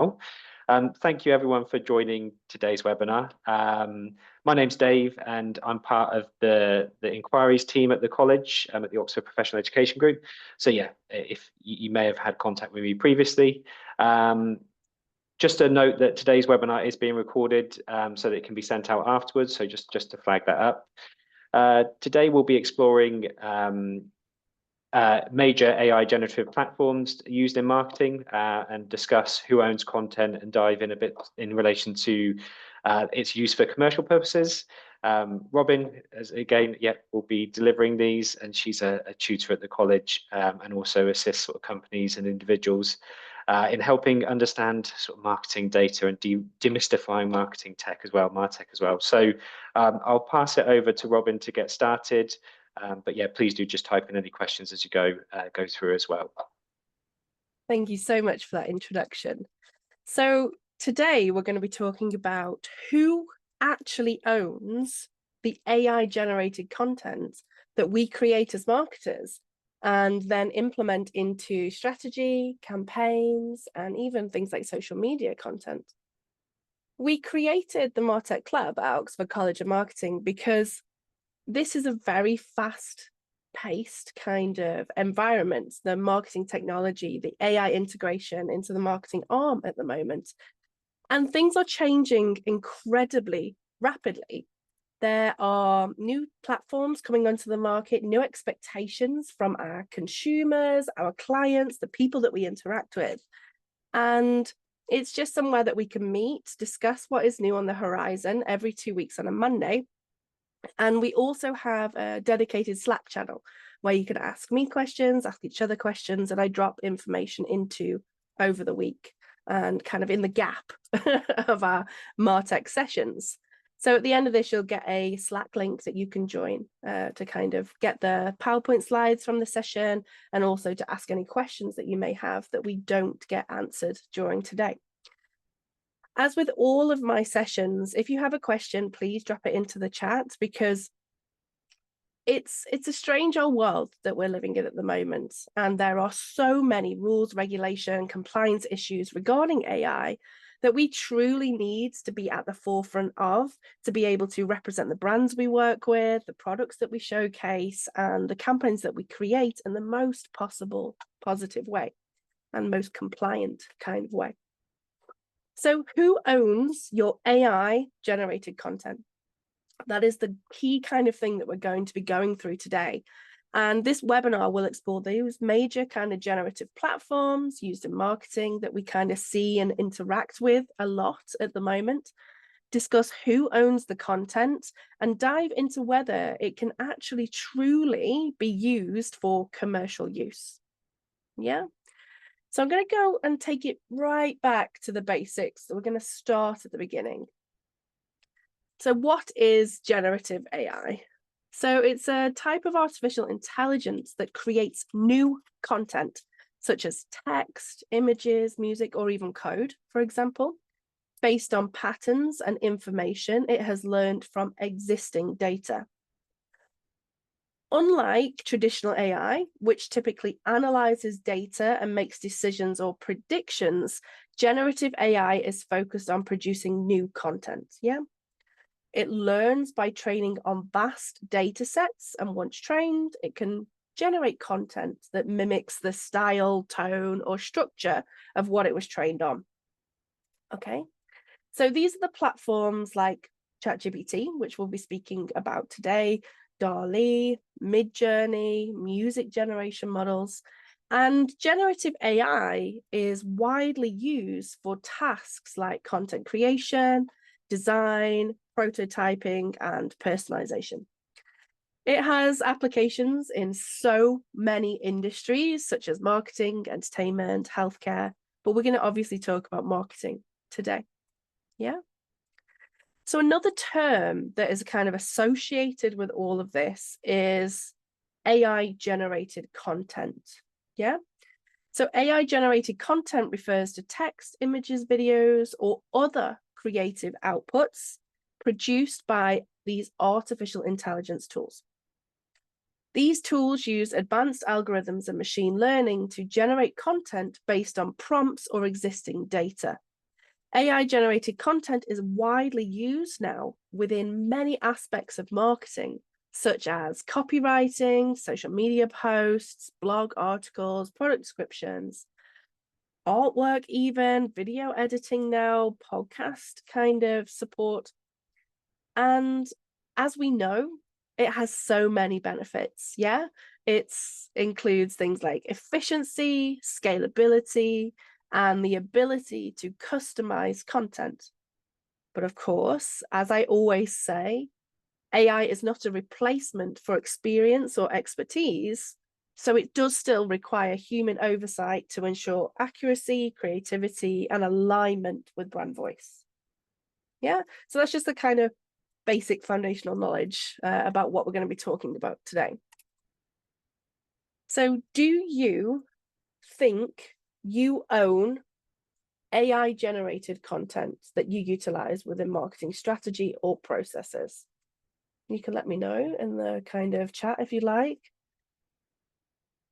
Oh, thank you everyone for joining today's webinar. My name's Dave and I'm part of the inquiries team at the college, at the Oxford Professional Education Group. So yeah, if you may have had contact with me previously. Just a note that today's webinar is being recorded so that it can be sent out afterwards. So just to flag that up. Today we'll be exploring major AI generative platforms used in marketing and discuss who owns content and dive in a bit in relation to its use for commercial purposes. Robin, will be delivering these, and she's a tutor at the college and also assists sort of companies and individuals in helping understand sort of marketing data and demystifying marketing tech as well, martech as well. So I'll pass it over to Robin to get started. But yeah, please do just type in any questions as you go through as well. Thank you so much for that introduction. So today we're going to be talking about who actually owns the AI generated content that we create as marketers and then implement into strategy, campaigns, and even things like social media content. We created the Martech Club at Oxford College of Marketing because this is a very fast-paced kind of environment, the marketing technology, the AI integration into the marketing arm at the moment. And things are changing incredibly rapidly. There are new platforms coming onto the market, new expectations from our consumers, our clients, the people that we interact with. And it's just somewhere that we can meet, discuss what is new on the horizon every 2 weeks on a Monday. And we also have a dedicated Slack channel where you can ask me questions, ask each other questions, and I drop information into over the week and kind of in the gap of our Martech sessions. So at the end of this, you'll get a Slack link that you can join to kind of get the PowerPoint slides from the session and also to ask any questions that you may have that we don't get answered during today. As with all of my sessions, if you have a question, please drop it into the chat because it's a strange old world that we're living in at the moment. And there are so many rules, regulation, compliance issues regarding AI that we truly need to be at the forefront of to be able to represent the brands we work with, the products that we showcase, and the campaigns that we create in the most possible positive way and most compliant kind of way. So who owns your AI generated content? That is the key kind of thing that we're going to be going through today. And this webinar will explore those major kind of generative platforms used in marketing that we kind of see and interact with a lot at the moment, discuss who owns the content, and dive into whether it can actually truly be used for commercial use. Yeah. So I'm going to go and take it right back to the basics. So we're going to start at the beginning. So what is generative AI? So it's a type of artificial intelligence that creates new content, such as text, images, music, or even code, for example, based on patterns and information it has learned from existing data. Unlike traditional AI, which typically analyzes data and makes decisions or predictions, generative AI is focused on producing new content. Yeah. It learns by training on vast data sets, and once trained, it can generate content that mimics the style, tone, or structure of what it was trained on. Okay. So these are the platforms like ChatGPT, which we'll be speaking about today, DALL-E, Midjourney, music generation models, and generative AI is widely used for tasks like content creation, design, prototyping, and personalization. It has applications in so many industries, such as marketing, entertainment, healthcare, but we're going to obviously talk about marketing today. Yeah. So another term that is kind of associated with all of this is AI generated content. Yeah. So AI generated content refers to text, images, videos, or other creative outputs produced by these artificial intelligence tools. These tools use advanced algorithms and machine learning to generate content based on prompts or existing data. AI generated content is widely used now within many aspects of marketing, such as copywriting, social media posts, blog articles, product descriptions, artwork, even video editing now, podcast kind of support. And as we know, it has so many benefits. Yeah, it includes things like efficiency, scalability, and the ability to customize content. But of course, as I always say, AI is not a replacement for experience or expertise. So it does still require human oversight to ensure accuracy, creativity, and alignment with brand voice. Yeah, so that's just the kind of basic foundational knowledge about what we're going to be talking about today. So do you think you own AI generated content that you utilize within marketing strategy or processes? You can let me know in the kind of chat if you like.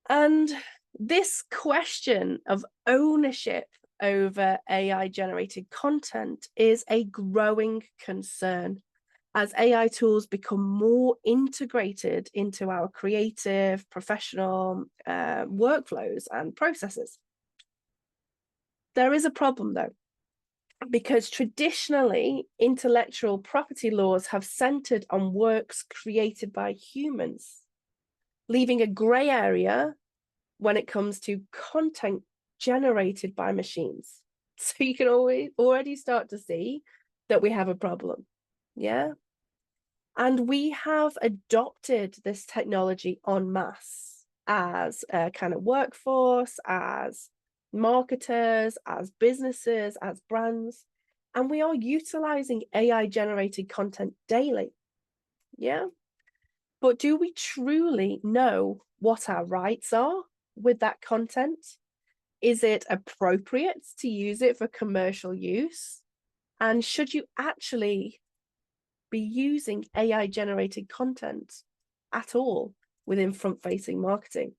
And this question of ownership over AI generated content is a growing concern as AI tools become more integrated into our creative, professional workflows and processes. There is a problem though, because traditionally intellectual property laws have centered on works created by humans, leaving a gray area when it comes to content generated by machines. So you can already start to see that we have a problem. Yeah. And we have adopted this technology en masse as a kind of workforce, as marketers, as businesses, as brands, and we are utilizing AI generated content daily. Yeah. But do we truly know what our rights are with that content? Is it appropriate to use it for commercial use? And should you actually be using AI generated content at all within front-facing marketing?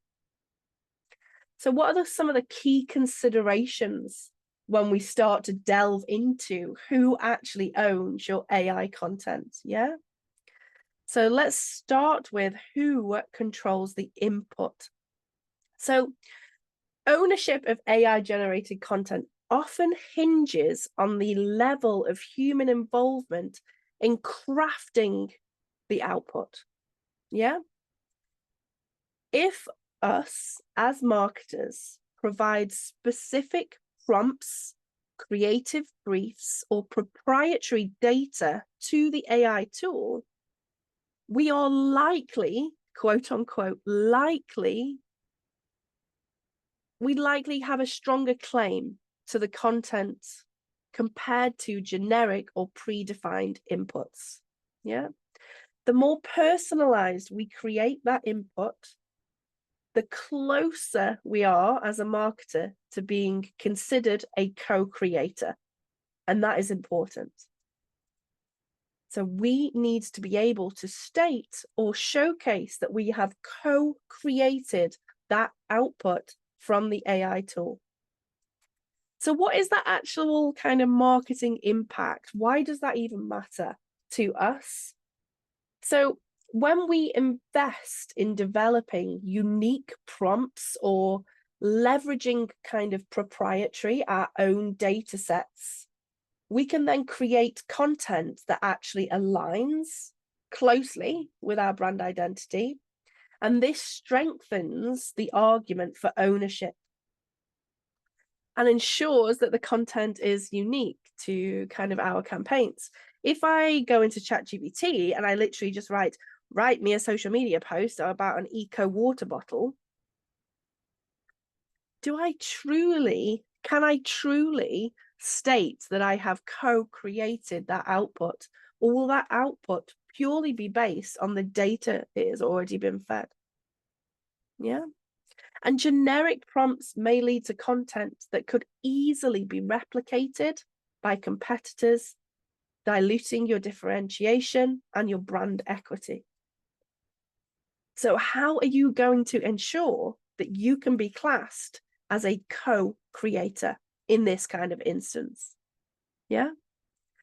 So what are some of the key considerations when we start to delve into who actually owns your AI content? Yeah. So let's start with who controls the input. So ownership of AI generated content often hinges on the level of human involvement in crafting the output. Yeah. If us as marketers provide specific prompts, creative briefs, or proprietary data to the AI tool, we are likely, quote unquote, we likely have a stronger claim to the content compared to generic or predefined inputs. Yeah. The more personalized we create that input, the closer we are as a marketer to being considered a co-creator. And that is important. So we need to be able to state or showcase that we have co-created that output from the AI tool. So what is that actual kind of marketing impact? Why does that even matter to us? So when we invest in developing unique prompts or leveraging kind of proprietary, our own data sets, we can then create content that actually aligns closely with our brand identity. And this strengthens the argument for ownership and ensures that the content is unique to kind of our campaigns. If I go into ChatGPT and I literally just write me a social media post about an eco water bottle, can I truly state that I have co-created that output, or will that output purely be based on the data it has already been fed? Yeah. And generic prompts may lead to content that could easily be replicated by competitors, diluting your differentiation and your brand equity. So how are you going to ensure that you can be classed as a co-creator in this kind of instance? Yeah.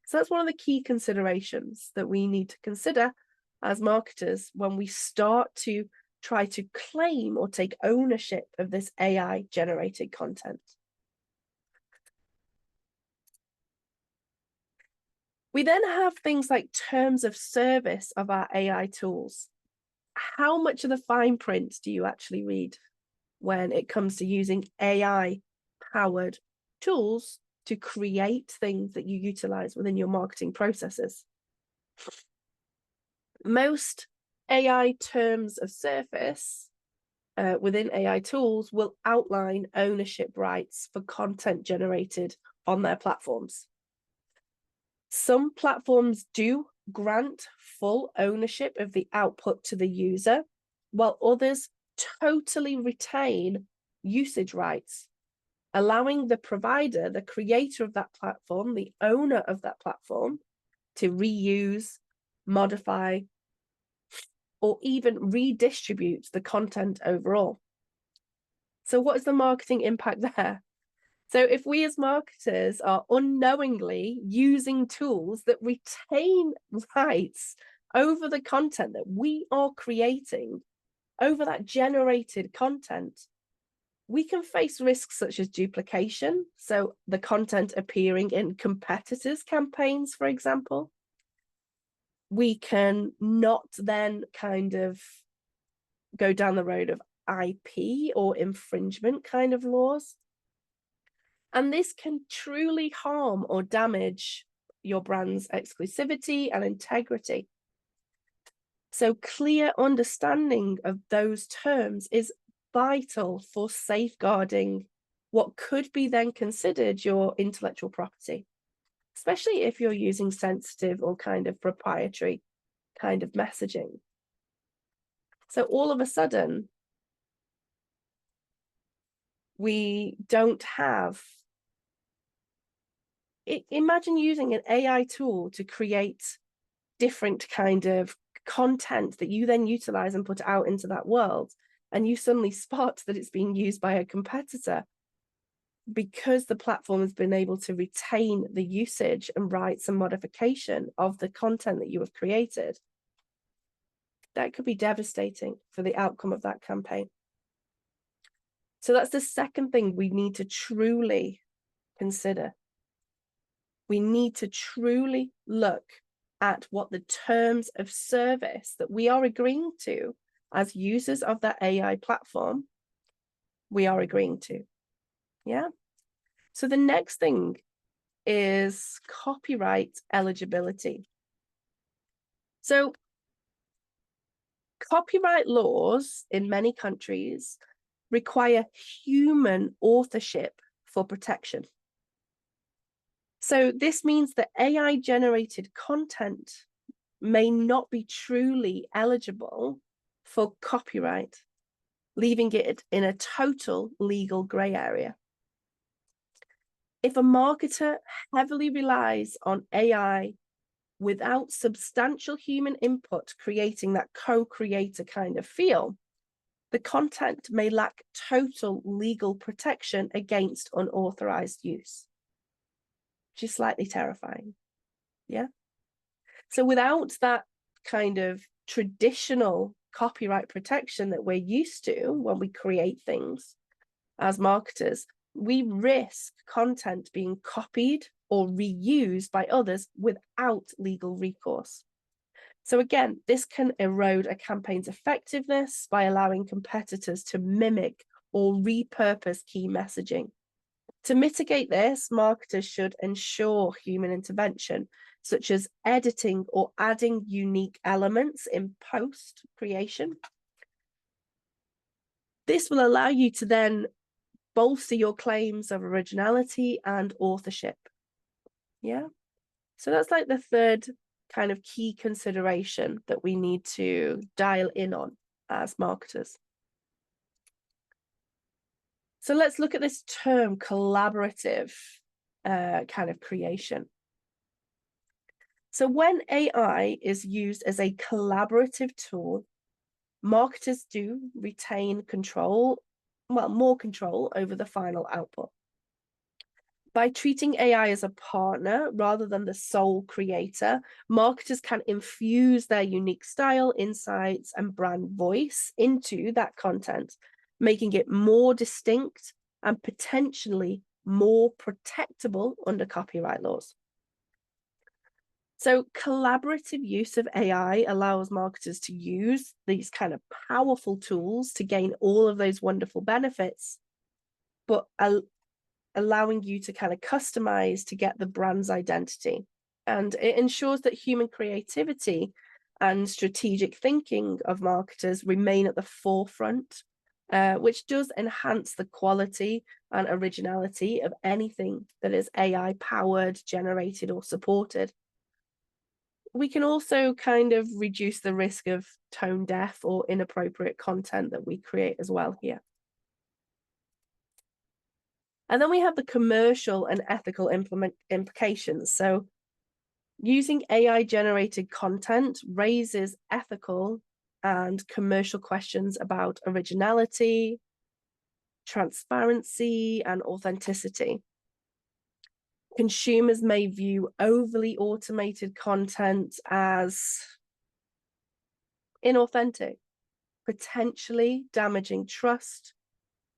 So that's one of the key considerations that we need to consider as marketers when we start to try to claim or take ownership of this AI generated content. We then have things like terms of service of our AI tools. How much of the fine print do you actually read when it comes to using AI-powered tools to create things that you utilize within your marketing processes? Most AI terms of service within AI tools will outline ownership rights for content generated on their platforms. Some platforms do grant full ownership of the output to the user, while others totally retain usage rights, allowing the provider, the creator of that platform, the owner of that platform, to reuse, modify, or even redistribute the content overall. So what is the marketing impact there? So if we as marketers are unknowingly using tools that retain rights over the content that we are creating, over that generated content, we can face risks such as duplication. So the content appearing in competitors' campaigns, for example. We can not then kind of go down the road of IP or infringement kind of laws. And this can truly harm or damage your brand's exclusivity and integrity. So clear understanding of those terms is vital for safeguarding what could be then considered your intellectual property, especially if you're using sensitive or kind of proprietary kind of messaging. So all of a sudden, we don't have imagine using an AI tool to create different kind of content that you then utilize and put out into that world, and you suddenly spot that it's being used by a competitor because the platform has been able to retain the usage and rights and modification of the content that you have created. That could be devastating for the outcome of that campaign. So that's the second thing we need to truly consider. We need to truly look at what the terms of service that we are agreeing to as users of that AI platform, we are agreeing to. Yeah. So the next thing is copyright eligibility. So copyright laws in many countries require human authorship for protection. So this means that AI generated content may not be truly eligible for copyright, leaving it in a total legal gray area. If a marketer heavily relies on AI without substantial human input, creating that co-creator kind of feel, the content may lack total legal protection against unauthorized use, which is slightly terrifying. Yeah. So without that kind of traditional copyright protection that we're used to when we create things as marketers, we risk content being copied or reused by others without legal recourse. So again, this can erode a campaign's effectiveness by allowing competitors to mimic or repurpose key messaging. To mitigate this, marketers should ensure human intervention, such as editing or adding unique elements in post-creation. This will allow you to then bolster your claims of originality and authorship. Yeah. So that's like the third kind of key consideration that we need to dial in on as marketers. So let's look at this term collaborative kind of creation. So when AI is used as a collaborative tool, marketers do retain control, well, more control over the final output. By treating AI as a partner rather than the sole creator, marketers can infuse their unique style, insights, and brand voice into that content, making it more distinct and potentially more protectable under copyright laws. So collaborative use of AI allows marketers to use these kind of powerful tools to gain all of those wonderful benefits, but allowing you to kind of customize to get the brand's identity. And it ensures that human creativity and strategic thinking of marketers remain at the forefront, which does enhance the quality and originality of anything that is AI powered, generated, or supported. We can also kind of reduce the risk of tone deaf or inappropriate content that we create as well here. And then we have the commercial and ethical implications. So using AI generated content raises ethical and commercial questions about originality, transparency, and authenticity. Consumers may view overly automated content as inauthentic, potentially damaging trust.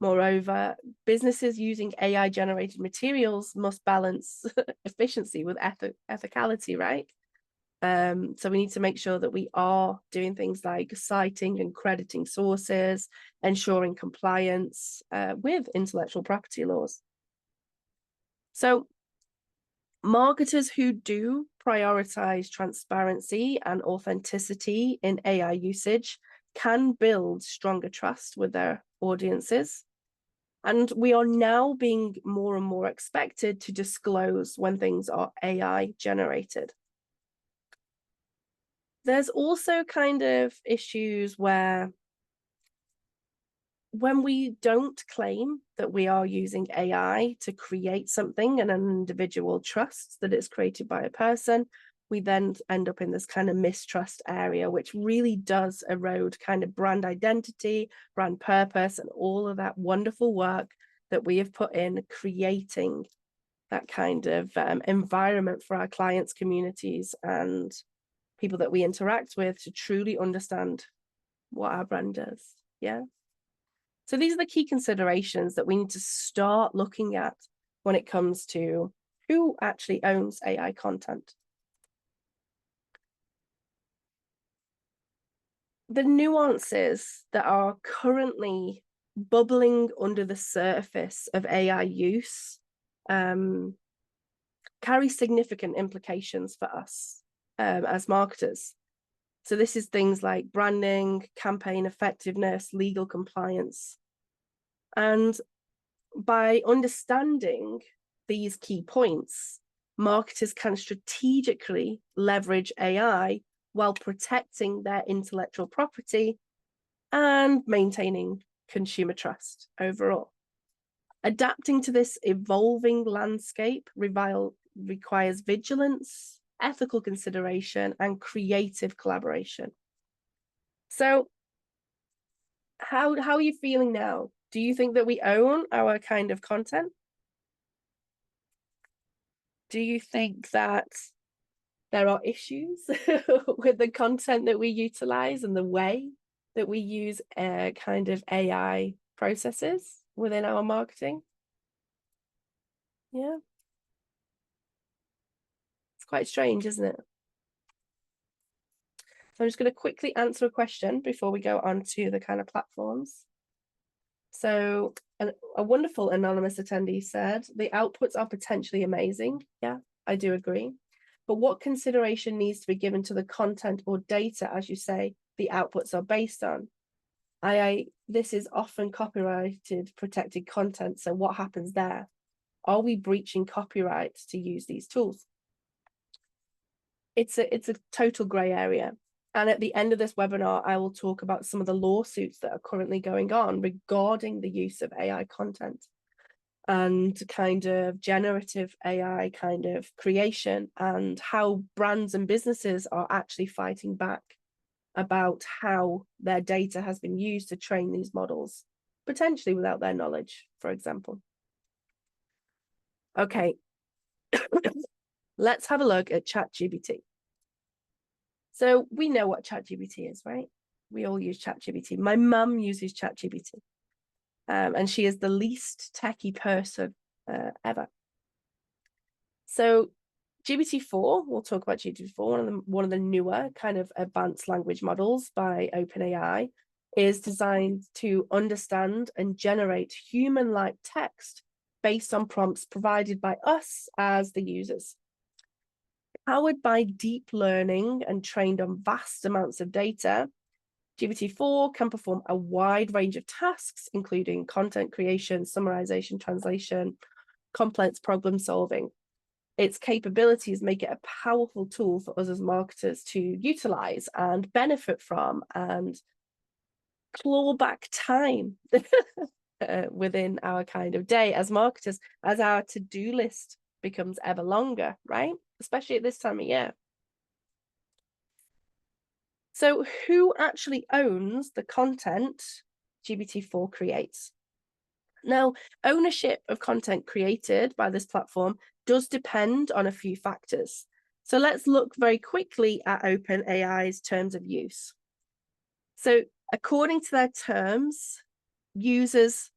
Moreover, businesses using AI-generated materials must balance efficiency with ethicality, right? So we need to make sure that we are doing things like citing and crediting sources, ensuring compliance with intellectual property laws. So marketers who do prioritize transparency and authenticity in AI usage can build stronger trust with their audiences. And we are now being more and more expected to disclose when things are AI generated. There's also kind of issues where when we don't claim that we are using AI to create something and an individual trusts that it's created by a person, we then end up in this kind of mistrust area, which really does erode kind of brand identity, brand purpose, and all of that wonderful work that we have put in creating that kind of environment for our clients, communities, and people that we interact with to truly understand what our brand does. Yeah. So these are the key considerations that we need to start looking at when it comes to who actually owns AI content. The nuances that are currently bubbling under the surface of AI use carry significant implications for us as marketers. So this is things like branding, campaign effectiveness, legal compliance. And by understanding these key points, marketers can strategically leverage AI while protecting their intellectual property and maintaining consumer trust overall. Adapting to this evolving landscape requires vigilance, ethical consideration, and creative collaboration. So how are you feeling now? Do you think that we own our kind of content? Do you think that there are issues with the content that we utilize and the way that we use kind of AI processes within our marketing? Yeah. It's quite strange, isn't it? So I'm just going to quickly answer a question before we go on to the kind of platforms. So a wonderful anonymous attendee said, the outputs are potentially amazing. Yeah, I do agree. But what consideration needs to be given to the content or data, as you say, the outputs are based on? This is often copyrighted, protected content. So what happens there? Are we breaching copyright to use these tools? It's a total gray area. And at the end of this webinar, I will talk about some of the lawsuits that are currently going on regarding the use of AI content and kind of generative AI kind of creation, and how brands and businesses are actually fighting back about how their data has been used to train these models, potentially without their knowledge, for example. Okay, let's have a look at ChatGPT. So we know what ChatGPT is, right? We all use ChatGPT. My mum uses ChatGPT, and she is the least techie person ever. So GPT-4, we'll talk about GPT-4, one of the newer kind of advanced language models by OpenAI, is designed to understand and generate human-like text based on prompts provided by us as the users. Powered by deep learning and trained on vast amounts of data, GPT-4 can perform a wide range of tasks, including content creation, summarization, translation, complex problem solving. Its capabilities make it a powerful tool for us as marketers to utilize and benefit from and claw back time within our kind of day as marketers, as our to-do list becomes ever longer, right? Especially at this time of year. So who actually owns the content GPT-4 creates? Now, ownership of content created by this platform does depend on a few factors. So let's look very quickly at OpenAI's terms of use. So according to their terms, users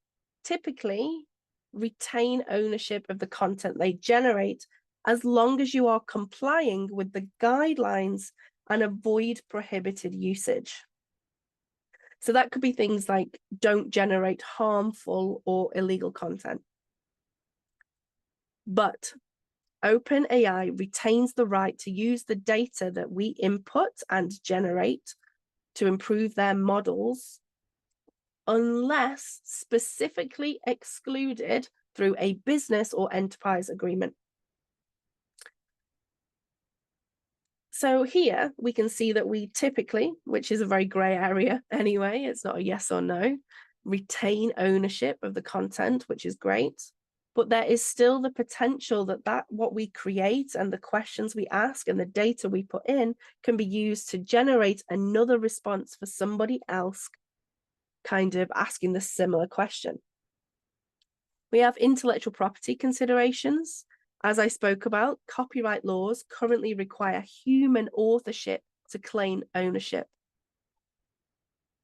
typically retain ownership of the content they generate as long as you are complying with the guidelines and avoid prohibited usage. So that could be things like don't generate harmful or illegal content. But OpenAI retains the right to use the data that we input and generate to improve their models unless specifically excluded through a business or enterprise agreement. So here we can see that we typically, which is a very gray area anyway, it's not a yes or no, retain ownership of the content, which is great. But there is still the potential that what we create and the questions we ask and the data we put in can be used to generate another response for somebody else kind of asking the similar question. We have intellectual property considerations. As I spoke about, copyright laws currently require human authorship to claim ownership.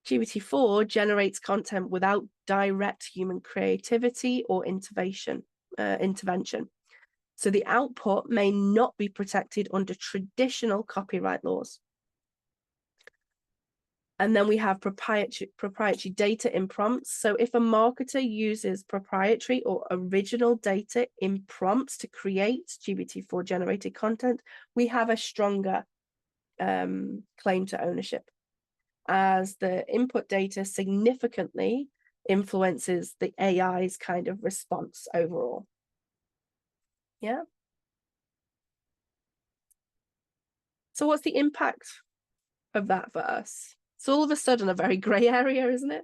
GPT-4 generates content without direct human creativity or intervention. So the output may not be protected under traditional copyright laws. And then we have proprietary data in prompts. So if a marketer uses proprietary or original data in prompts to create GPT-4 generated content, we have a stronger claim to ownership, as the input data significantly influences the AI's kind of response overall. Yeah. So what's the impact of that for us? It's all of a sudden a very gray area, isn't it?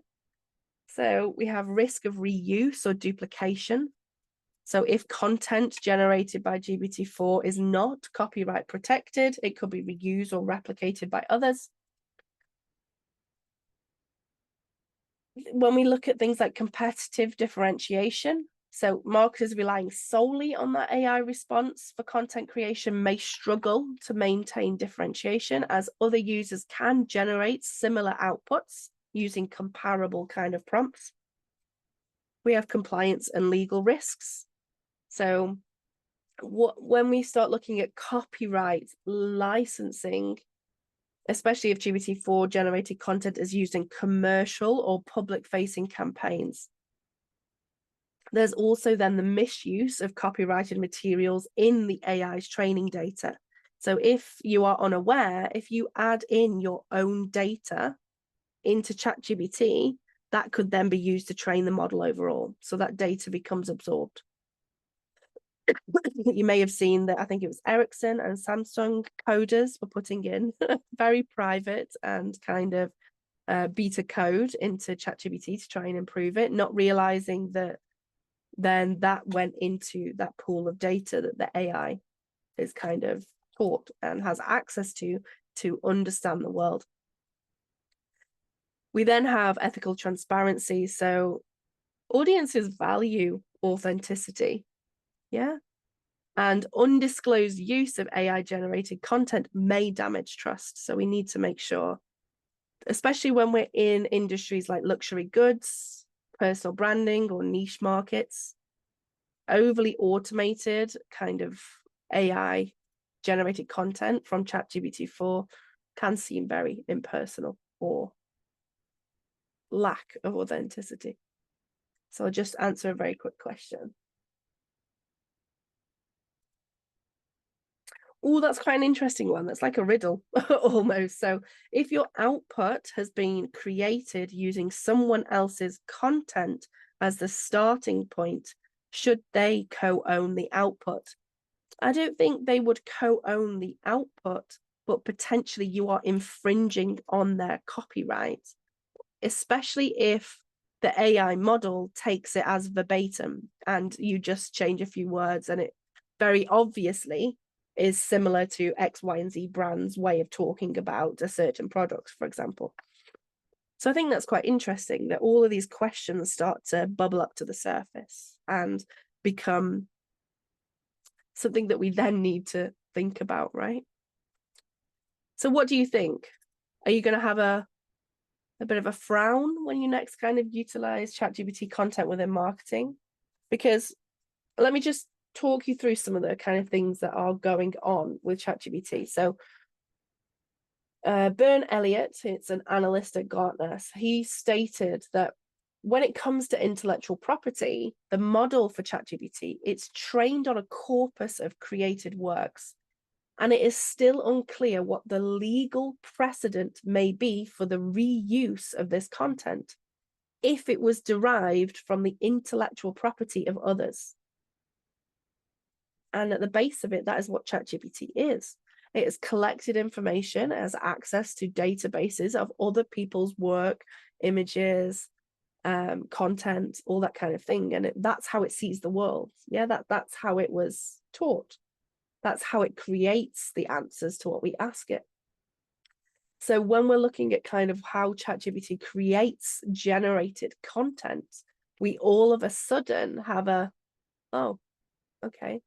So we have risk of reuse or duplication. So if content generated by GPT-4 is not copyright protected, it could be reused or replicated by others. When we look at things like competitive differentiation, so marketers relying solely on that AI response for content creation may struggle to maintain differentiation, as other users can generate similar outputs using comparable kind of prompts. We have compliance and legal risks. So when we start looking at copyright licensing, especially if GPT-4 generated content is used in commercial or public-facing campaigns, there's also then the misuse of copyrighted materials in the AI's training data. So if you are unaware, if you add in your own data into ChatGPT, that could then be used to train the model overall. So that data becomes absorbed. You may have seen that, I think it was Ericsson and Samsung coders were putting in very private and kind of beta code into ChatGPT to try and improve it, not realizing that then that went into that pool of data that the AI is kind of taught and has access to understand the world. We then have ethical transparency. So audiences value authenticity. Yeah. And undisclosed use of AI-generated content may damage trust. So we need to make sure, especially when we're in industries like luxury goods, personal branding, or niche markets, overly automated kind of AI-generated content from ChatGPT-4 can seem very impersonal or lack of authenticity. So I'll just answer a very quick question. Oh, that's quite an interesting one. That's like a riddle almost. So if your output has been created using someone else's content as the starting point, should they co-own the output? I don't think they would co-own the output, but potentially you are infringing on their copyright, especially if the AI model takes it as verbatim and you just change a few words and it very obviously is similar to X, Y, and Z brand's way of talking about a certain product, for example. So I think that's quite interesting that all of these questions start to bubble up to the surface and become something that we then need to think about, right? So what do you think? Are you going to have a bit of a frown when you next kind of utilize ChatGPT content within marketing? Because let me just talk you through some of the kind of things that are going on with ChatGPT. So Byrne Elliott, it's an analyst at Gartner, he stated that when it comes to intellectual property, the model for ChatGPT, it's trained on a corpus of created works, and it is still unclear what the legal precedent may be for the reuse of this content if it was derived from the intellectual property of others. And at the base of it, that is what ChatGPT is. It has collected information, it has access to databases of other people's work, images, content, all that kind of thing. And that's how it sees the world. Yeah, that's how it was taught. That's how it creates the answers to what we ask it. So when we're looking at kind of how ChatGPT creates generated content, we all of a sudden have oh, okay,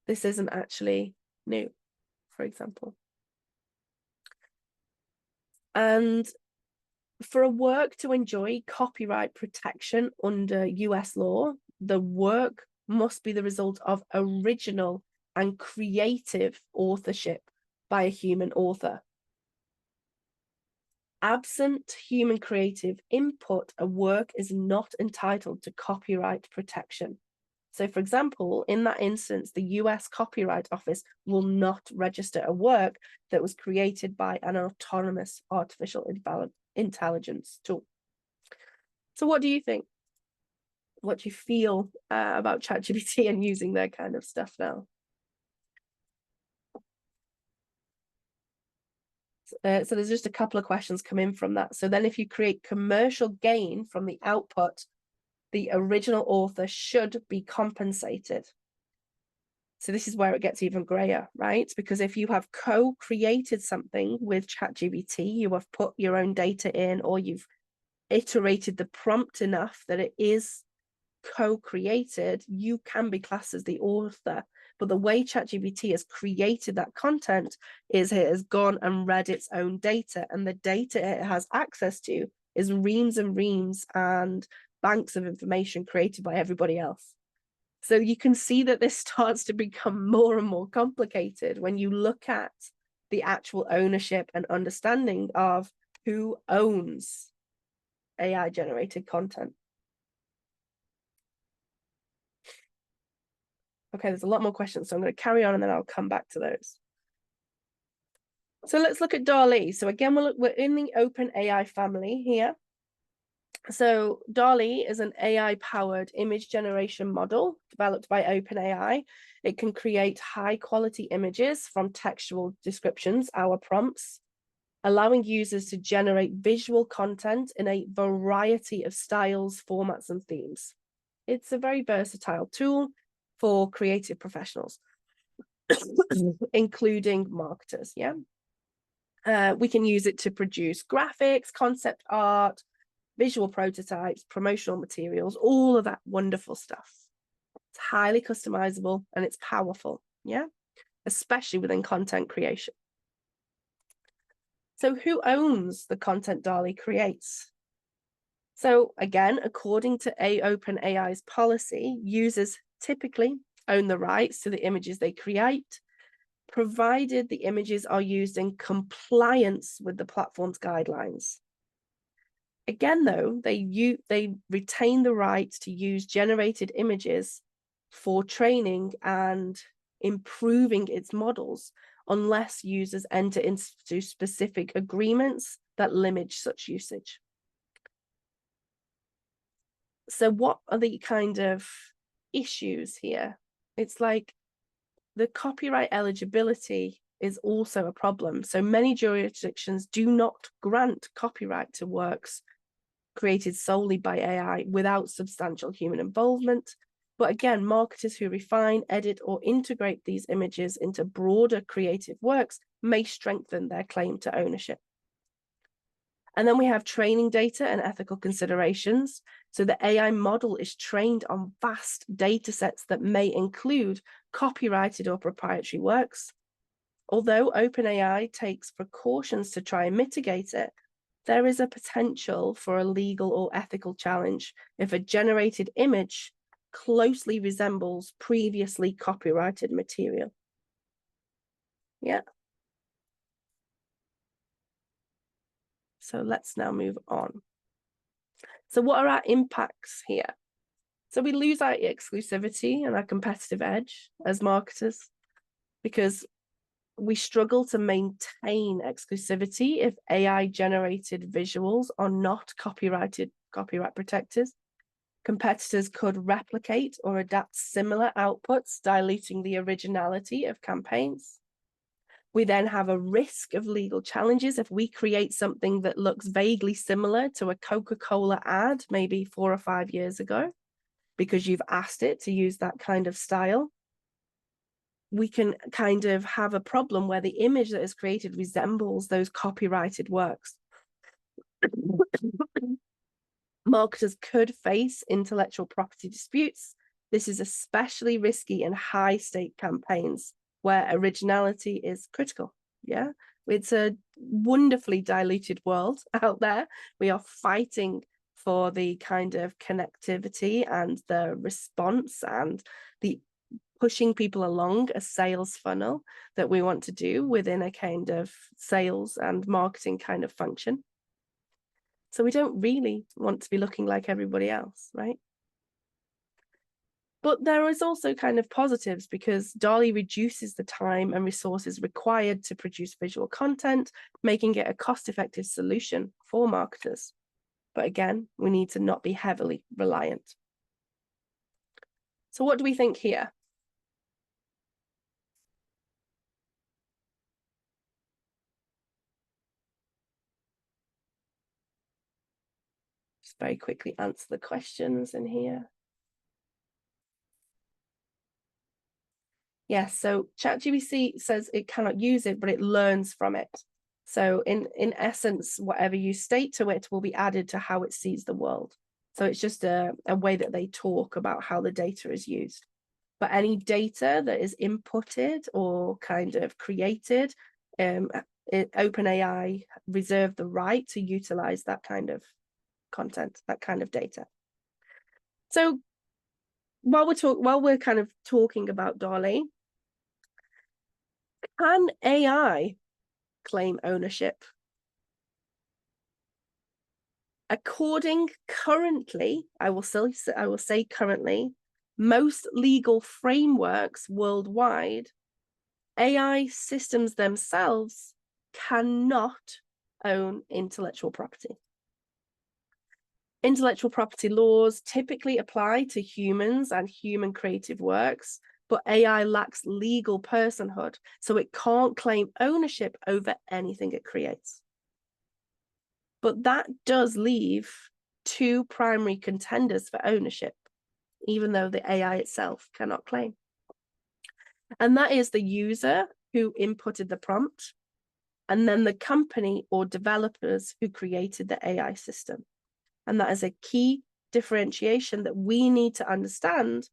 this isn't actually new, for example. And for a work to enjoy copyright protection under US law, the work must be the result of original and creative authorship by a human author. Absent human creative input, a work is not entitled to copyright protection. So, for example, in that instance, the US Copyright Office will not register a work that was created by an autonomous artificial intelligence tool. So what do you think? What do you feel about ChatGPT and using their kind of stuff now? So there's just a couple of questions come in from that. So then if you create commercial gain from the output, the original author should be compensated. So this is where it gets even grayer, right? Because if you have co-created something with ChatGPT, you have put your own data in, or you've iterated the prompt enough that it is co-created, you can be classed as the author. But the way ChatGPT has created that content is it has gone and read its own data, and the data it has access to is reams and reams and banks of information created by everybody else. So you can see that this starts to become more and more complicated when you look at the actual ownership and understanding of who owns AI generated content. Okay, there's a lot more questions, so I'm going to carry on and then I'll come back to those. So let's look at DALL-E. So again, we're in the OpenAI family here. So DALL-E is an AI-powered image generation model developed by OpenAI. It can create high-quality images from textual descriptions, our prompts, allowing users to generate visual content in a variety of styles, formats, and themes. It's a very versatile tool for creative professionals, including marketers, yeah? We can use it to produce graphics, concept art, visual prototypes, promotional materials, all of that wonderful stuff. It's highly customizable and it's powerful, yeah, especially within content creation. So who owns the content DALL-E creates? So again, according to OpenAI's policy, users typically own the rights to the images they create, provided the images are used in compliance with the platform's guidelines. Again, though, they retain the right to use generated images for training and improving its models, unless users enter into specific agreements that limit such usage. So what are the kind of issues here? It's like the copyright eligibility is also a problem. So many jurisdictions do not grant copyright to works created solely by AI without substantial human involvement. But again, marketers who refine, edit, or integrate these images into broader creative works may strengthen their claim to ownership. And then we have training data and ethical considerations. So the AI model is trained on vast data sets that may include copyrighted or proprietary works. Although OpenAI takes precautions to try and mitigate it, there is a potential for a legal or ethical challenge if a generated image closely resembles previously copyrighted material. Yeah. So let's now move on. So what are our impacts here? So we lose our exclusivity and our competitive edge as marketers because we struggle to maintain exclusivity if AI-generated visuals are not copyright protected. Competitors could replicate or adapt similar outputs, diluting the originality of campaigns. We then have a risk of legal challenges if we create something that looks vaguely similar to a Coca-Cola ad maybe 4 or 5 years ago, because you've asked it to use that kind of style. We can kind of have a problem where the image that is created resembles those copyrighted works. Marketers could face intellectual property disputes. This is especially risky in high-stake campaigns where originality is critical. Yeah, it's a wonderfully diluted world out there. We are fighting for the kind of connectivity and the response and the pushing people along a sales funnel that we want to do within a kind of sales and marketing kind of function. So we don't really want to be looking like everybody else, right? But there is also kind of positives because DALL-E reduces the time and resources required to produce visual content, making it a cost-effective solution for marketers. But again, we need to not be heavily reliant. So what do we think here? Just very quickly answer the questions in here. Yes, so ChatGPT says it cannot use it, but it learns from it. So in essence, whatever you state to it will be added to how it sees the world. So it's just a way that they talk about how the data is used. But any data that is inputted or kind of created, OpenAI reserve the right to utilize that kind of content, that kind of data. So while we're kind of talking about DALL-E, can AI claim ownership? Currently, I will say currently, most legal frameworks worldwide, AI systems themselves cannot own intellectual property. Intellectual property laws typically apply to humans and human creative works, but AI lacks legal personhood, so it can't claim ownership over anything it creates. But that does leave 2 primary contenders for ownership, even though the AI itself cannot claim. And that is the user who inputted the prompt, and then the company or developers who created the AI system. And that is a key differentiation that we need to understand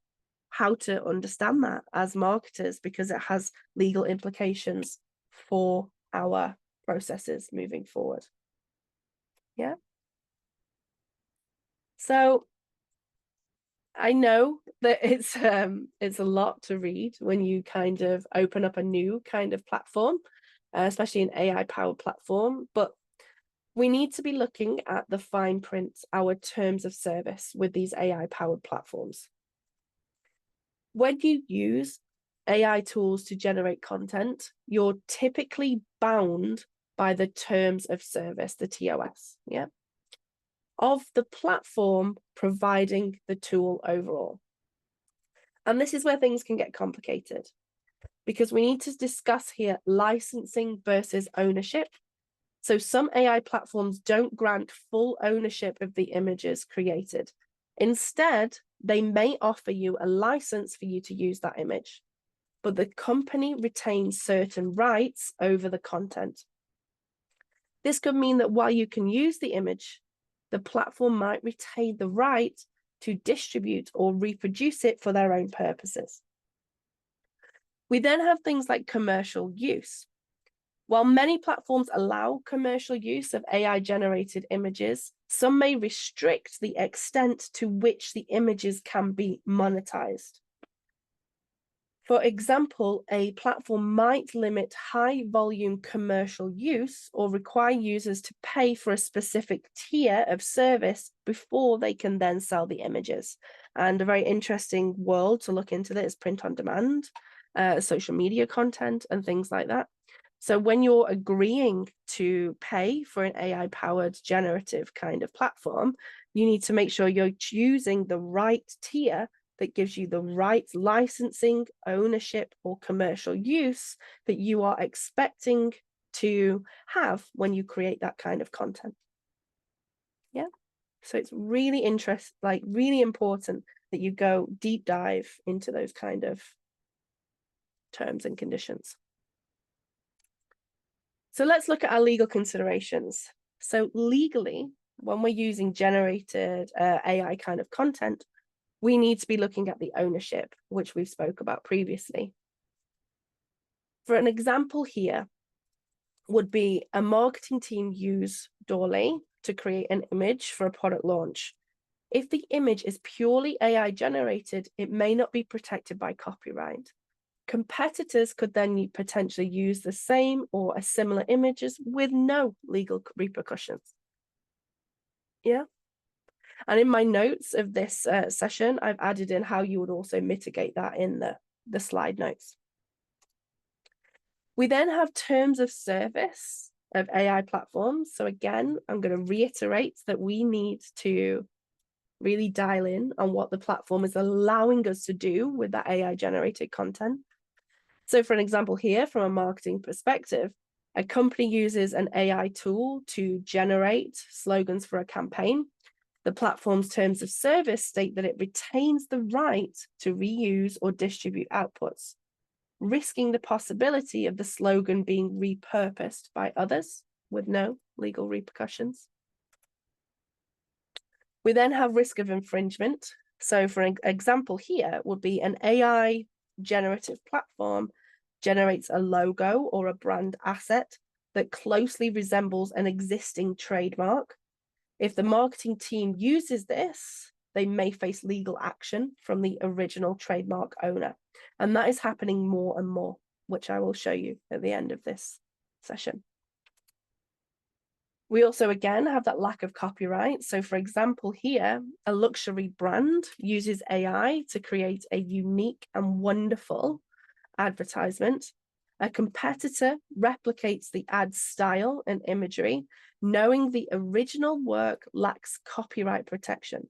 how to understand that as marketers, because it has legal implications for our processes moving forward. Yeah. So I know that it's a lot to read when you kind of open up a new kind of platform, especially an AI-powered platform, but we need to be looking at the fine print, our terms of service with these AI-powered platforms. When you use AI tools to generate content, you're typically bound by the terms of service, the TOS, yeah, of the platform providing the tool overall. And this is where things can get complicated, because we need to discuss here licensing versus ownership. So some AI platforms don't grant full ownership of the images created. Instead, they may offer you a license for you to use that image, but the company retains certain rights over the content. This could mean that while you can use the image, the platform might retain the right to distribute or reproduce it for their own purposes. We then have things like commercial use. While many platforms allow commercial use of AI-generated images, some may restrict the extent to which the images can be monetized. For example, a platform might limit high-volume commercial use or require users to pay for a specific tier of service before they can then sell the images. And a very interesting world to look into that is print on demand, social media content, and things like that. So when you're agreeing to pay for an AI-powered generative kind of platform, you need to make sure you're choosing the right tier that gives you the right licensing, ownership, or commercial use that you are expecting to have when you create that kind of content. Yeah. So it's really really important that you go deep dive into those kind of terms and conditions. So let's look at our legal considerations. So legally, when we're using generated AI kind of content, we need to be looking at the ownership, which we've spoke about previously. For an example here would be a marketing team use DALL-E to create an image for a product launch. If the image is purely AI generated, it may not be protected by copyright. Competitors could then potentially use the same or a similar images with no legal repercussions. Yeah. And in my notes of this session, I've added in how you would also mitigate that in the slide notes. We then have terms of service of AI platforms. So again, I'm going to reiterate that we need to really dial in on what the platform is allowing us to do with that AI generated content. So for an example here, from a marketing perspective, a company uses an AI tool to generate slogans for a campaign. The platform's terms of service state that it retains the right to reuse or distribute outputs, risking the possibility of the slogan being repurposed by others with no legal repercussions. We then have risk of infringement. So for an example here would be an AI generative platform generates a logo or a brand asset that closely resembles an existing trademark. If the marketing team uses this, they may face legal action from the original trademark owner. And that is happening more and more, which I will show you at the end of this session. We also, again, have that lack of copyright. So for example, here, a luxury brand uses AI to create a unique and wonderful advertisement. A competitor replicates the ad style and imagery, knowing the original work lacks copyright protection,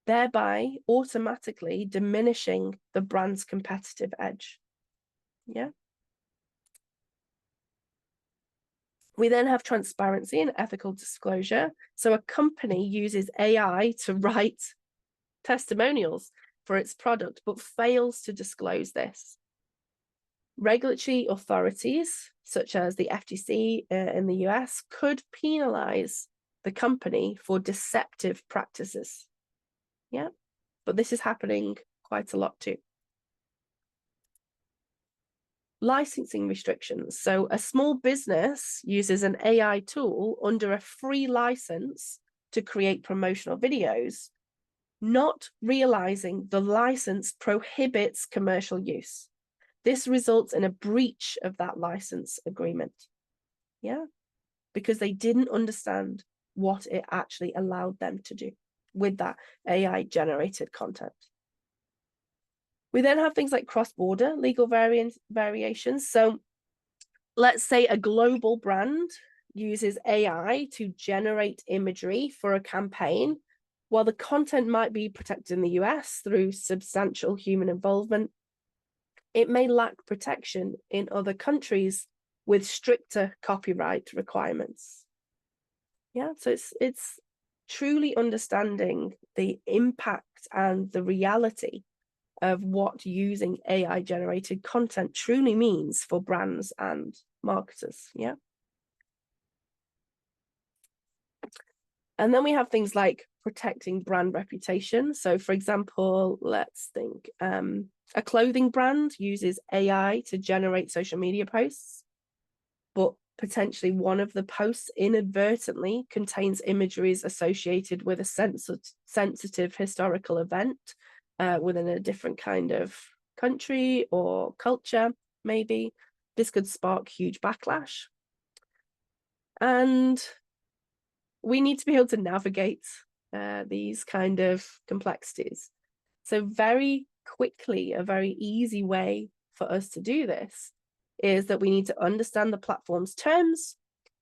thereby automatically diminishing the brand's competitive edge. Yeah. We then have transparency and ethical disclosure. So a company uses AI to write testimonials for its product, but fails to disclose this. Regulatory authorities, such as the FTC in the US, could penalize the company for deceptive practices. Yeah, but this is happening quite a lot too. licensing restrictions. So a small business uses an AI tool under a free license to create promotional videos, not realizing the license prohibits commercial use. This results in a breach of that license agreement. Yeah, because they didn't understand what it actually allowed them to do with that AI generated content. We then have things like cross-border legal variations. So let's say a global brand uses AI to generate imagery for a campaign. While the content might be protected in the US through substantial human involvement, it may lack protection in other countries with stricter copyright requirements. Yeah, so it's truly understanding the impact and the reality of what using AI generated content truly means for brands and marketers. Yeah. And then we have things like protecting brand reputation. So for example, let's think a clothing brand uses AI to generate social media posts, but potentially one of the posts inadvertently contains imageries associated with a sensitive historical event within a different kind of country or culture, maybe. This could spark huge backlash. And we need to be able to navigate these kind of complexities. So very quickly, a very easy way for us to do this is that we need to understand the platform's terms,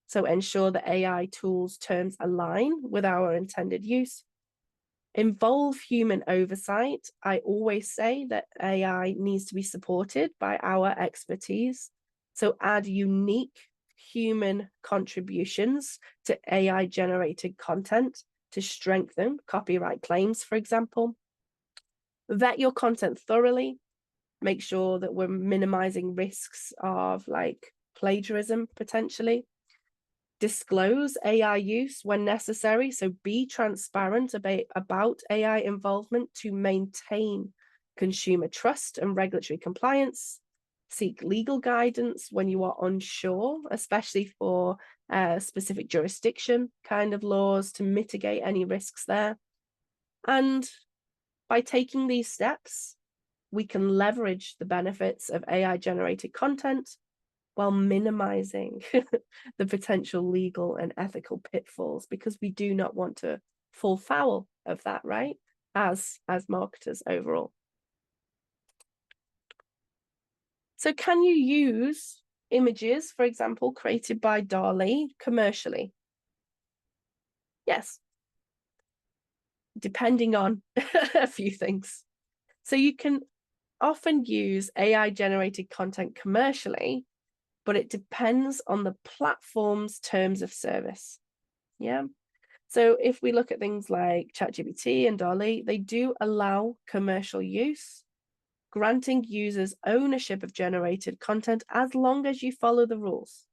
so ensure that AI tools terms align with our intended use. Involve human oversight. I always say that AI needs to be supported by our expertise. So add unique human contributions to AI generated content to strengthen copyright claims, for example. Vet your content thoroughly. Make sure that we're minimizing risks of like plagiarism potentially. Disclose AI use when necessary. So be transparent about AI involvement to maintain consumer trust and regulatory compliance. Seek legal guidance when you are unsure, especially for specific jurisdiction kind of laws to mitigate any risks there. And by taking these steps, we can leverage the benefits of AI generated content while minimizing the potential legal and ethical pitfalls, because we do not want to fall foul of that, right? As marketers overall. So can you use images, for example, created by DALL-E commercially? Yes, depending on a few things. So you can often use AI generated content commercially, but it depends on the platform's terms of service. Yeah. So if we look at things like ChatGPT and DALL-E, they do allow commercial use, granting users ownership of generated content as long as you follow the rules.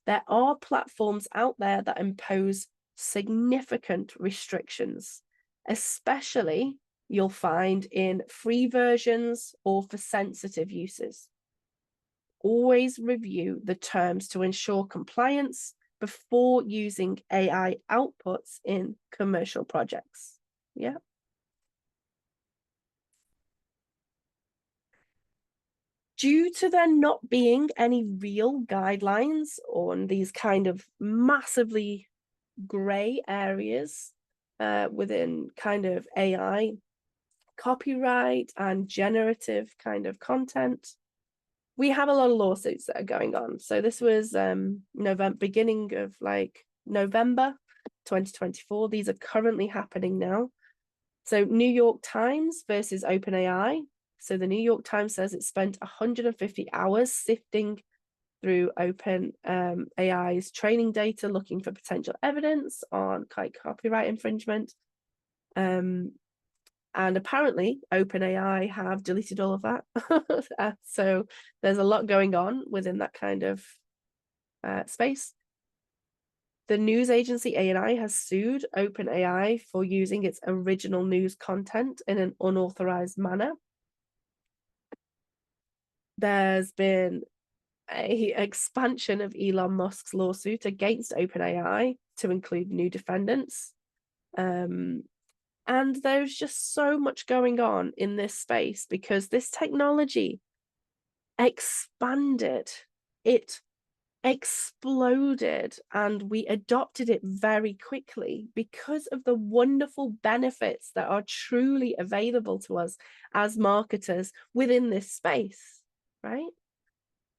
There are platforms out there that impose significant restrictions, especially you'll find in free versions or for sensitive uses. Always review the terms to ensure compliance before using AI outputs in commercial projects. Yeah. Due to there not being any real guidelines on these kind of massively gray areas within kind of AI, copyright and generative kind of content, we have a lot of lawsuits that are going on. So this was beginning of like November 2024. These are currently happening now. So New York Times versus OpenAI. So the New York Times says it spent 150 hours sifting through OpenAI's training data, looking for potential evidence on copyright infringement. And apparently OpenAI have deleted all of that. So there's a lot going on within that kind of space. The news agency ANI has sued OpenAI for using its original news content in an unauthorized manner. There's been an expansion of Elon Musk's lawsuit against OpenAI to include new defendants. And there's just so much going on in this space because this technology expanded, it exploded, and we adopted it very quickly because of the wonderful benefits that are truly available to us as marketers within this space, right?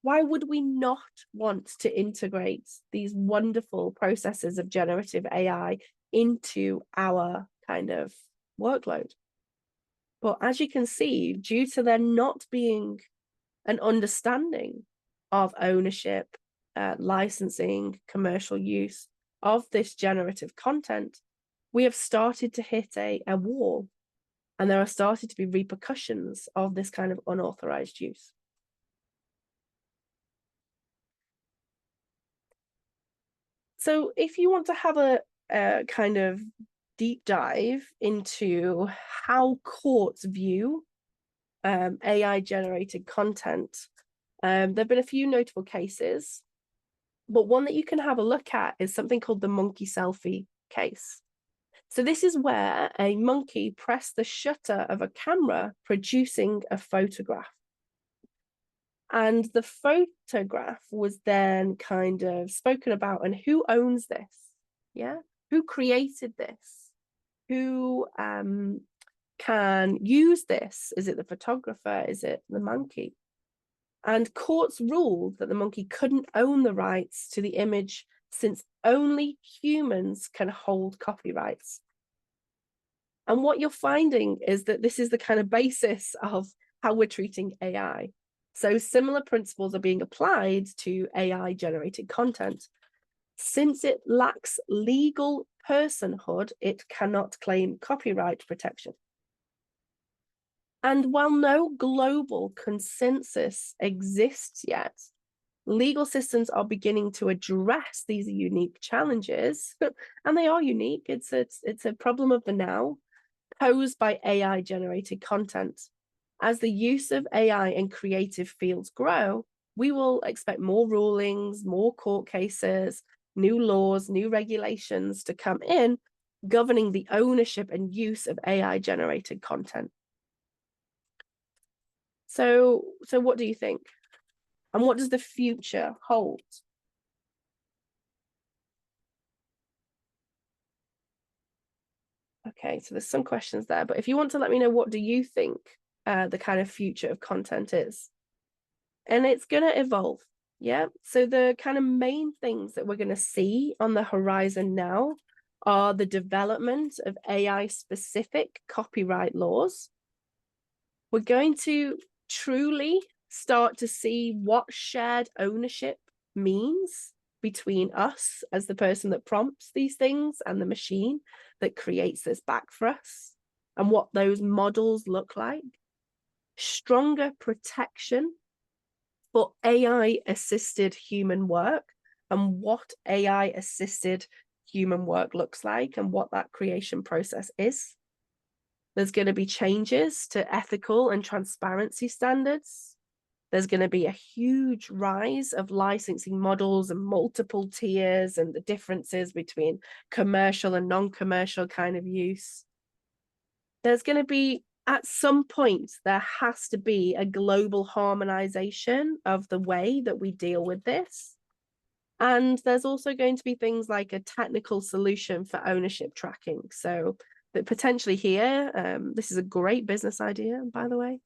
Why would we not want to integrate these wonderful processes of generative AI into our kind of workload? But as you can see, due to there not being an understanding of ownership, licensing, commercial use of this generative content, we have started to hit a wall, and there are started to be repercussions of this kind of unauthorized use. So if you want to have a kind of deep dive into how courts view AI-generated content, there have been a few notable cases, but one that you can have a look at is something called the monkey selfie case. So this is where a monkey pressed the shutter of a camera, producing a photograph. And the photograph was then kind of spoken about, and who owns this? Yeah, who created this? Who can use this? Is it the photographer? Is it the monkey? And courts ruled that the monkey couldn't own the rights to the image since only humans can hold copyrights. And what you're finding is that this is the kind of basis of how we're treating AI. So similar principles are being applied to AI generated content. Since it lacks legal personhood, it cannot claim copyright protection. And while no global consensus exists yet, legal systems are beginning to address these unique challenges, and they are unique. It's a problem of the now posed by AI-generated content. As the use of AI in creative fields grow, we will expect more rulings, more court cases, new laws, new regulations to come in governing the ownership and use of AI-generated content. So what do you think? And what does the future hold? Okay, so there's some questions there, but if you want to let me know, what do you think the kind of future of content is? And it's going to evolve, yeah? So the kind of main things that we're going to see on the horizon now are the development of AI-specific copyright laws. We're going to truly start to see what shared ownership means between us as the person that prompts these things and the machine that creates this back for us, and what those models look like. Stronger protection for AI-assisted human work, and what AI-assisted human work looks like and what that creation process is. There's going to be changes to ethical and transparency standards. There's going to be a huge rise of licensing models and multiple tiers and the differences between commercial and non-commercial kind of use. There's going to be, at some point, there has to be a global harmonization of the way that we deal with this. And there's also going to be things like a technical solution for ownership tracking. So that potentially here, this is a great business idea, by the way.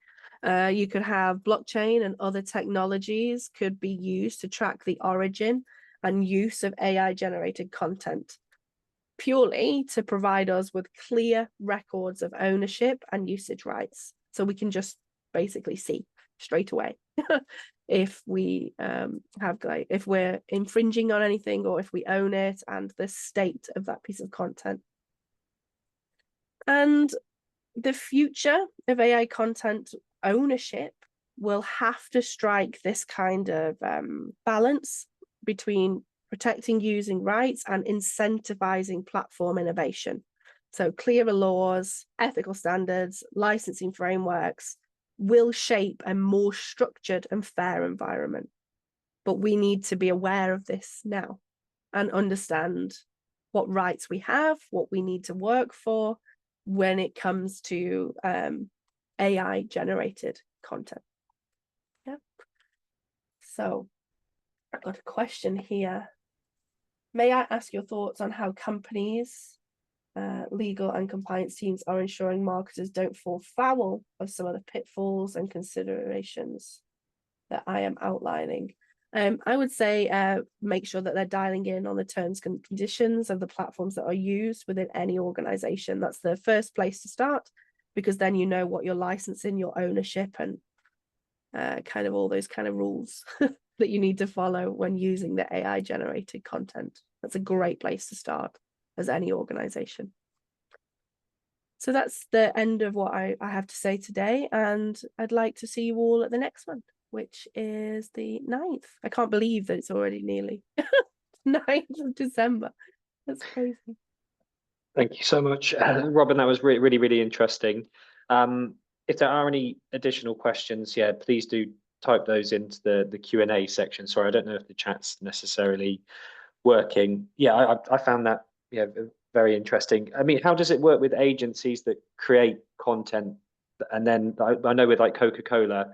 You could have blockchain and other technologies could be used to track the origin and use of AI-generated content, purely to provide us with clear records of ownership and usage rights. So we can just basically see straight away if we if we're infringing on anything or if we own it, and the state of that piece of content. And the future of AI content ownership will have to strike this kind of balance between protecting using rights and incentivizing platform innovation. So clearer laws, ethical standards, licensing frameworks, will shape a more structured and fair environment. But we need to be aware of this now and understand what rights we have, what we need to work for when it comes to AI generated content. Yeah. So I've got a question here. May I ask your thoughts on how companies, legal and compliance teams are ensuring marketers don't fall foul of some of the pitfalls and considerations that I am outlining? I would say make sure that they're dialing in on the terms and conditions of the platforms that are used within any organization. That's the first place to start, because then you know what you're licensing, your ownership, and kind of all those kind of rules that you need to follow when using the AI generated content. That's a great place to start as any organization. So that's the end of what I have to say today, and I'd like to see you all at the next one, which is the 9th. I can't believe that it's already nearly 9th of December. That's crazy. Thank you so much, Robin. That was really, really interesting. If there are any additional questions, yeah, please do type those into the Q&A section. Sorry, I don't know if the chat's necessarily working. Yeah, I found that very interesting. I mean, how does it work with agencies that create content? And then I know with like Coca-Cola,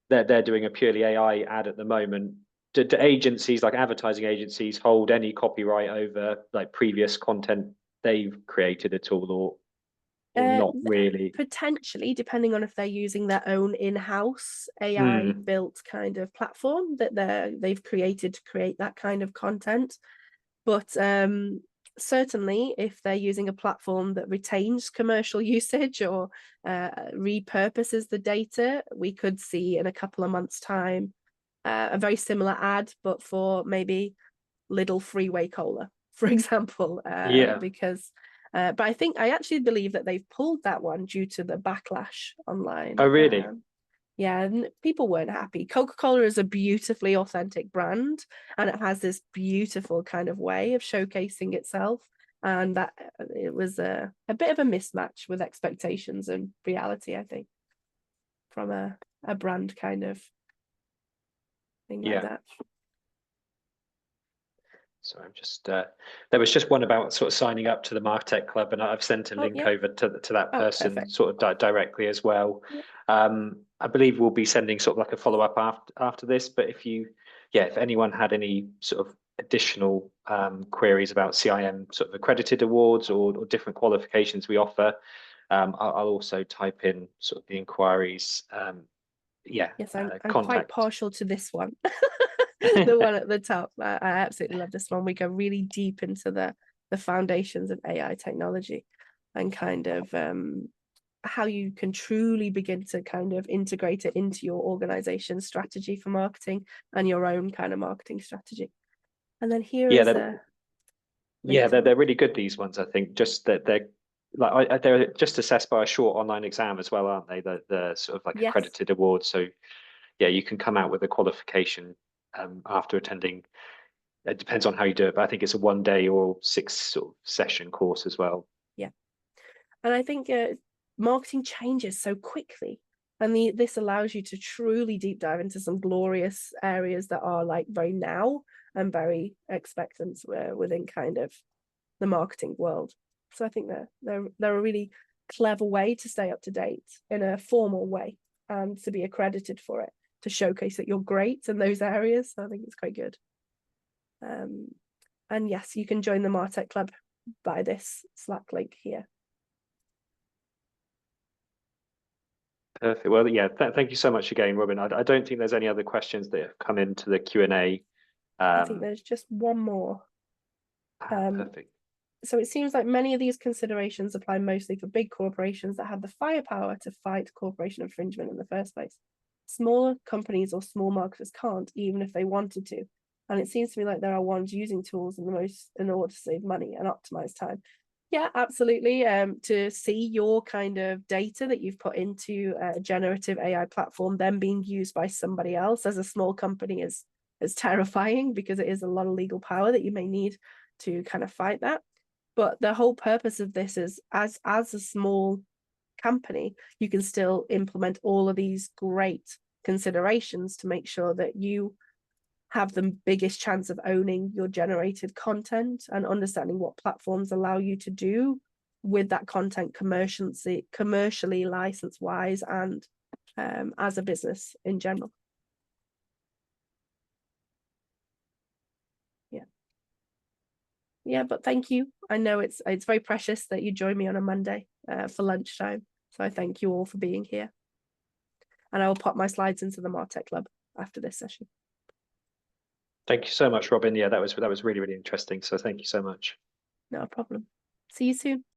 they're doing a purely AI ad at the moment. Do agencies like advertising agencies hold any copyright over like previous content they've created at all, or not really? Potentially, depending on if they're using their own in-house AI built kind of platform that they've created to create that kind of content. But certainly, if they're using a platform that retains commercial usage or repurposes the data, we could see in a couple of months' time a very similar ad, but for maybe Lidl Freeway Cola, for example. Because, but I actually believe that they've pulled that one due to the backlash online. Oh, really? Yeah, and people weren't happy. Coca-Cola is a beautifully authentic brand, and it has this beautiful kind of way of showcasing itself. And that it was a bit of a mismatch with expectations and reality, I think, from a brand kind of thing like that. So I'm just there was just one about sort of signing up to the Martech Club, and I've sent a link over to that person perfect. sort of directly as well. I believe we'll be sending sort of like a follow-up after this, but if anyone had any sort of additional queries about CIM sort of accredited awards or different qualifications we offer, I'll also type in sort of the inquiries. Yes, I'm quite partial to this one. The one at the top. I absolutely love this one. We go really deep into the foundations of AI technology and kind of how you can truly begin to kind of integrate it into your organization's strategy for marketing and your own kind of marketing strategy. And then here is they're really good, these ones. I think just that they're just assessed by a short online exam as well, aren't they? The sort of like accredited awards. So yeah, you can come out with a qualification after attending. It depends on how you do it, but I think it's a 1 day or 6 sort of session course as well. Yeah, and I think marketing changes so quickly, and this allows you to truly deep dive into some glorious areas that are like very now and very expectant within kind of the marketing world. So I think they're a really clever way to stay up to date in a formal way and to be accredited for it, to showcase that you're great in those areas. So I think it's quite good. And yes, you can join the Martech Club by this Slack link here. Perfect. Well, yeah, thank you so much again, Robin. I don't think there's any other questions that have come into the Q&A. I think there's just one more. Perfect. So it seems like many of these considerations apply mostly for big corporations that have the firepower to fight corporation infringement in the first place. Smaller companies or small marketers can't, even if they wanted to. And it seems to me like there are ones using tools in order to save money and optimize time. Yeah, absolutely. To see your kind of data that you've put into a generative AI platform then being used by somebody else as a small company is terrifying, because it is a lot of legal power that you may need to kind of fight that. But the whole purpose of this is, as a small company, you can still implement all of these great considerations to make sure that you have the biggest chance of owning your generated content and understanding what platforms allow you to do with that content commercially, license wise, and as a business in general. Yeah, but thank you. I know it's very precious that you join me on a Monday for lunchtime. So I thank you all for being here. And I will pop my slides into the Martech Club after this session. Thank you so much, Robin. Yeah, that was really, really interesting. So thank you so much. No problem. See you soon.